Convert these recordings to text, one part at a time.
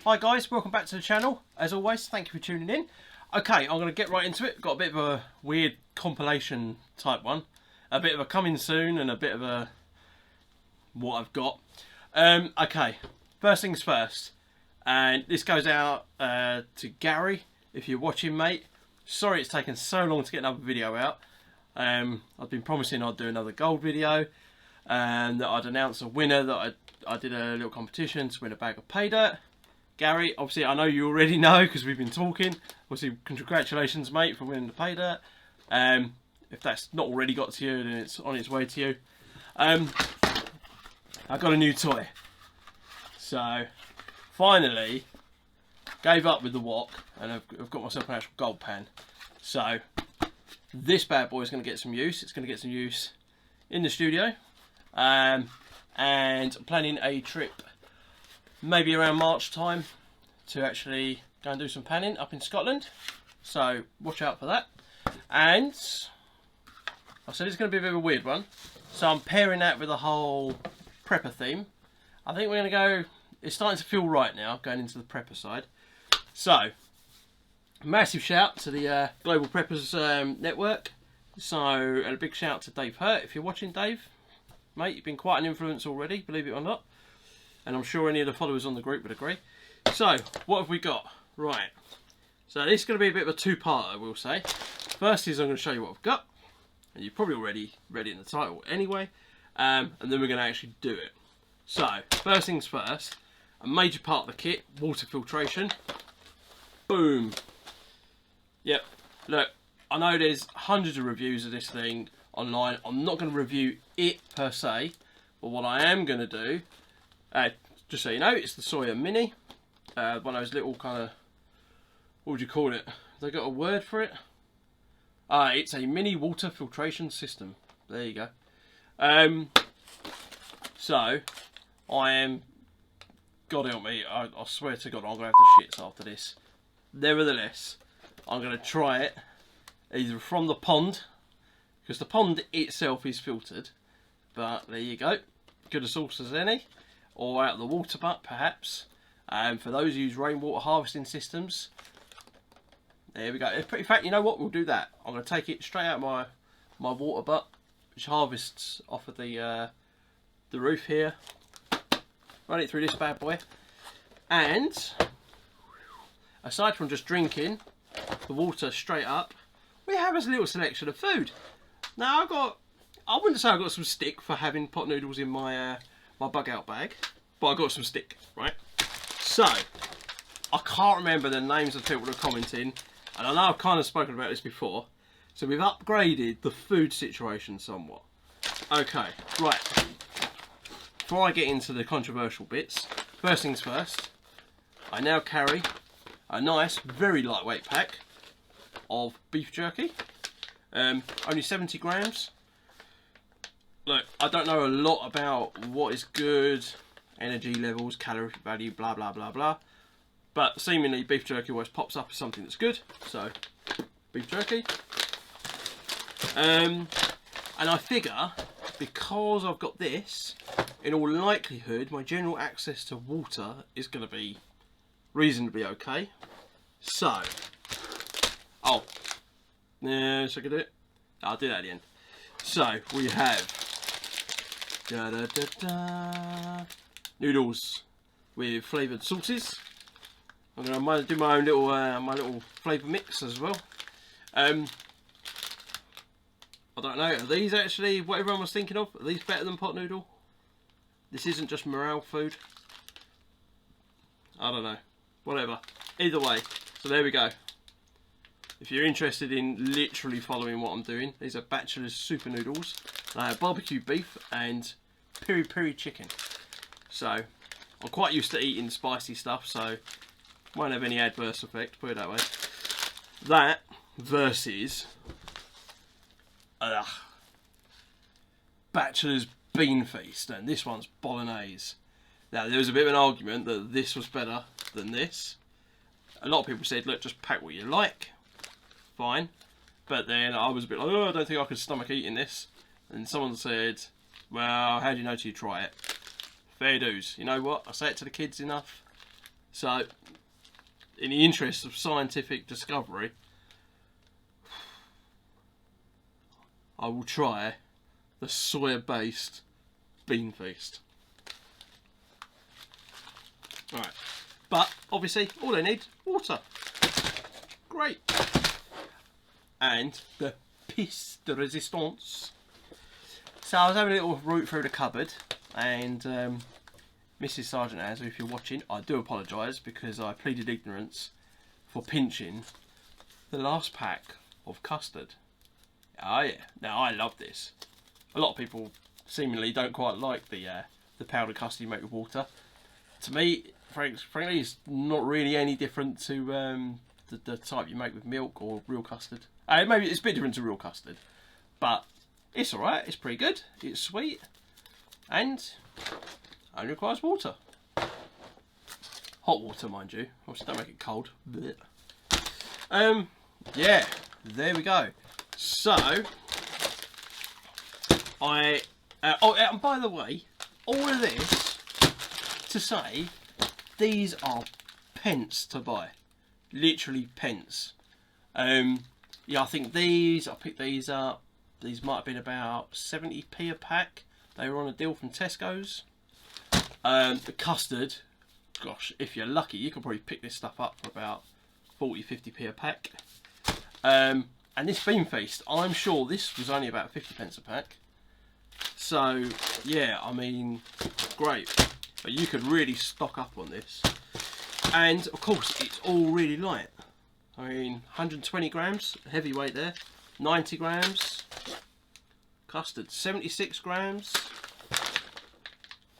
Hi guys, welcome back to the channel. As always, thank you for tuning in. Okay, I'm going to get right into it. Got a bit of a weird compilation type one. A bit of a coming soon and a bit of a what I've got. Okay, first things first. And this goes out to Gary, if you're watching, mate. Sorry it's taken so long to get another video out. I've been promising I'd do another gold video. And that I'd announce a winner, that I did a little competition to win a bag of paydirt. Gary, obviously I know you already know because we've been talking. Obviously, congratulations, mate, for winning the paydirt. If that's not already got to you, then it's on its way to you. I got a new toy. So, finally, gave up with the wok, and I've got myself an actual gold pan. So, this bad boy is going to get some use. It's going to get some use in the studio. And I'm planning a trip maybe around March time to actually go and do some panning up in Scotland, so watch out for that. And I said it's going to be a bit of a weird one, so I'm pairing that with the whole prepper theme. I think we're going to go, it's starting to feel right now going into the prepper side. So massive shout to the Global Preppers Network. So, and a big shout to Dave Hurt, if you're watching, Dave, mate, you've been quite an influence already, believe it or not. And I'm sure any of the followers on the group would agree. So, what have we got? Right. So, this is going to be a bit of a two-parter, I will say. First is I'm going to show you what I've got. And you've probably already read it in the title anyway. And then we're going to actually do it. So, first things first. A major part of the kit, water filtration. Boom. Yep. Look, I know there's hundreds of reviews of this thing online. I'm not going to review it per se. But what I am going to do... just so you know, it's the Sawyer Mini. One of those little kind of, what would you call it? Have they got a word for it? It's a mini water filtration system. There you go. So, I am, God help me, I swear to God, I'm going to have to shit after this. Nevertheless, I'm going to try it either from the pond, because the pond itself is filtered, but there you go, good a source as any. Or out of the water butt, perhaps. For those who use rainwater harvesting systems, there we go. In fact, you know what? We'll do that. I'm going to take it straight out of my water butt, which harvests off of the roof here. Run it through this bad boy. And aside from just drinking the water straight up, we have a little selection of food. Now I wouldn't say I got some stick for having pot noodles in my bug out bag, but I got some stick, right? So, I can't remember the names of people that are commenting, and I know I've kind of spoken about this before, so we've upgraded the food situation somewhat. Okay, right. Before I get into the controversial bits, first things first, I now carry a nice, very lightweight pack of beef jerky, only 70 grams. Look, I don't know a lot about what is good, energy levels, calorie value, blah, blah, blah, blah. But seemingly beef jerky always pops up as something that's good. So, beef jerky. And I figure, because I've got this, in all likelihood, my general access to water is going to be reasonably okay. So, so I can do it? I'll do that at the end. So, we have noodles with flavoured sauces. I'm going to do my own little my little flavour mix as well. I don't know, are these actually what everyone was thinking of? Are these better than pot noodle? This isn't just morale food. I don't know. Whatever. Either way. So there we go. If you're interested in literally following what I'm doing, these are Bachelor's Super Noodles. They have barbecue beef and piri piri chicken. So, I'm quite used to eating spicy stuff, so won't have any adverse effect, put it that way. That versus Bachelor's Bean Feast, and this one's bolognese. Now, there was a bit of an argument that this was better than this. A lot of people said, look, just pack what you like. Fine. But then I was a bit like, oh, I don't think I could stomach eating this. And someone said, well, how do you know till you try it? Fair dues. You know what? I say it to the kids enough. So, in the interest of scientific discovery, I will try the soya-based bean feast. Alright, but obviously all they need, water. Great. And the pièce de résistance. So I was having a little route through the cupboard, and Mrs. Sargent has, if you're watching, I do apologise because I pleaded ignorance for pinching the last pack of custard. Oh yeah, now I love this. A lot of people seemingly don't quite like the powdered custard you make with water. To me, frankly, it's not really any different to the type you make with milk or real custard. Maybe it's a bit different to real custard, but it's alright, it's pretty good, it's sweet, and only requires water. Hot water, mind you, also don't make it cold. Yeah, there we go. So, and by the way, all of this to say, these are pence to buy. Literally pence. Yeah, I think I picked these up. These might have been about 70p a pack. They were on a deal from Tesco's. The custard, gosh, if you're lucky, you can probably pick this stuff up for about 40-50p a pack. And this bean feast, I'm sure this was only about 50p a pack. So, yeah, I mean, great. But you could really stock up on this. And, of course, it's all really light. I mean, 120 grams, heavyweight there. 90 grams. Custard, 76 grams.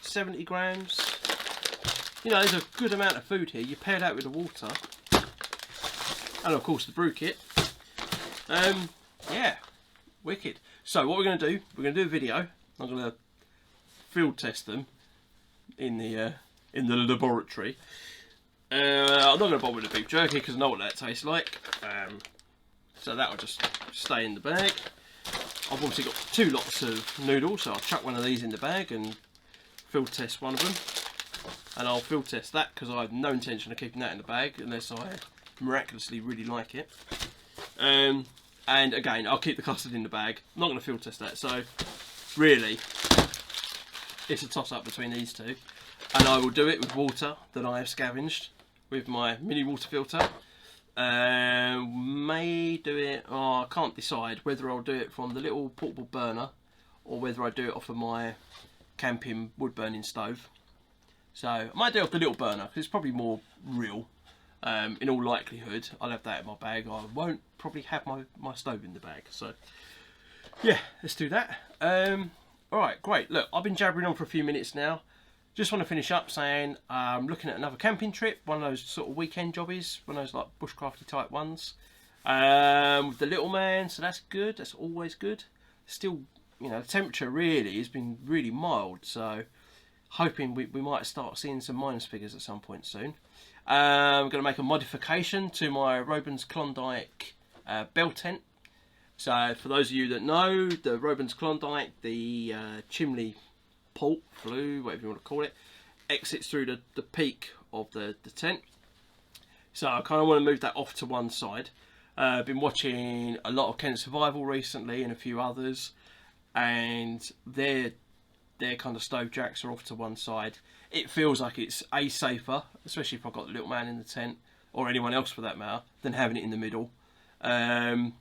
70 grams. You know, there's a good amount of food here. You pair that with the water. And, of course, the brew kit. Yeah, wicked. So, what we're going to do, we're going to do a video. I'm going to field test them in the laboratory. I'm not going to bother with the beef jerky because I know what that tastes like. So that will just stay in the bag. I've obviously got 2 lots of noodles, so I'll chuck one of these in the bag and field test one of them. And I'll field test that because I have no intention of keeping that in the bag unless I miraculously really like it. And again, I'll keep the custard in the bag. I'm not going to field test that, so really, it's a toss-up between these two. And I will do it with water that I have scavenged with my mini water filter. May do it, I can't decide whether I'll do it from the little portable burner or whether I do it off of my camping wood burning stove. So I might do it off the little burner because it's probably more real. In all likelihood, I'll have that in my bag. I won't probably have my stove in the bag. So yeah, let's do that. Alright, great. Look, I've been jabbering on for a few minutes now. Just want to finish up saying I'm looking at another camping trip, one of those sort of weekend jobbies, one of those like bushcrafty type ones. With the little man, so that's good, that's always good. Still, you know, the temperature really has been really mild, so hoping we might start seeing some minus figures at some point soon. I'm going to make a modification to my Robin's Klondike bell tent. So for those of you that know, the Robin's Klondike, the chimney port, flue, whatever you want to call it, exits through the peak of the tent. So I kind of want to move that off to one side. I've been watching a lot of Kent Survival recently and a few others, and their kind of stove jacks are off to one side. It feels like it's safer, especially if I've got the little man in the tent, or anyone else for that matter, than having it in the middle. And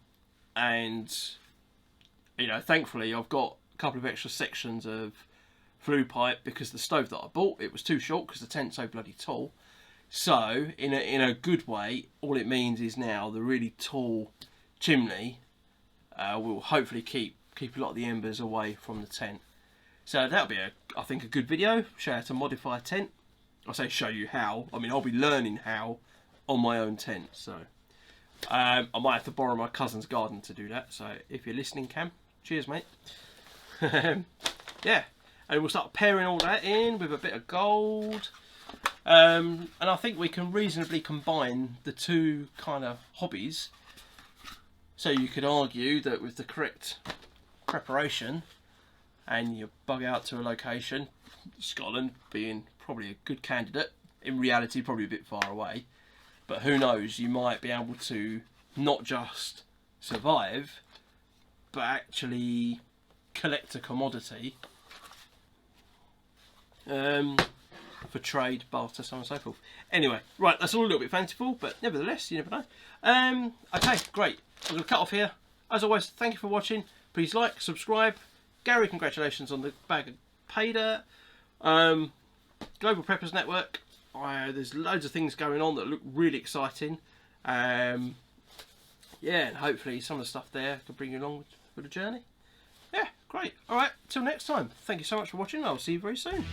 you know, thankfully I've got a couple of extra sections of flue pipe because the stove that I bought, it was too short because the tent's so bloody tall. So in a good way, all it means is now the really tall chimney will hopefully keep a lot of the embers away from the tent. So that'll be I think a good video, show you how to modify a tent. I say show you how, I mean I'll be learning how on my own tent. So I might have to borrow my cousin's garden to do that, so if you're listening, Cam, cheers mate. Yeah, and we'll start pairing all that in with a bit of gold. And I think we can reasonably combine the two kind of hobbies. So you could argue that with the correct preparation and you bug out to a location, Scotland being probably a good candidate in reality probably a bit far away. But who knows, you might be able to not just survive, but actually collect a commodity for trade, barter, so on and so forth. Anyway, right, that's all a little bit fanciful, but nevertheless, you never know. Okay, great. I'm going to cut off here. As always, thank you for watching. Please like, subscribe. Gary, congratulations on the bag of paydirt. Global Preppers Network. There's loads of things going on that look really exciting. Yeah, and hopefully some of the stuff there can bring you along for the journey. Yeah, great. Alright, till next time. Thank you so much for watching. I'll see you very soon.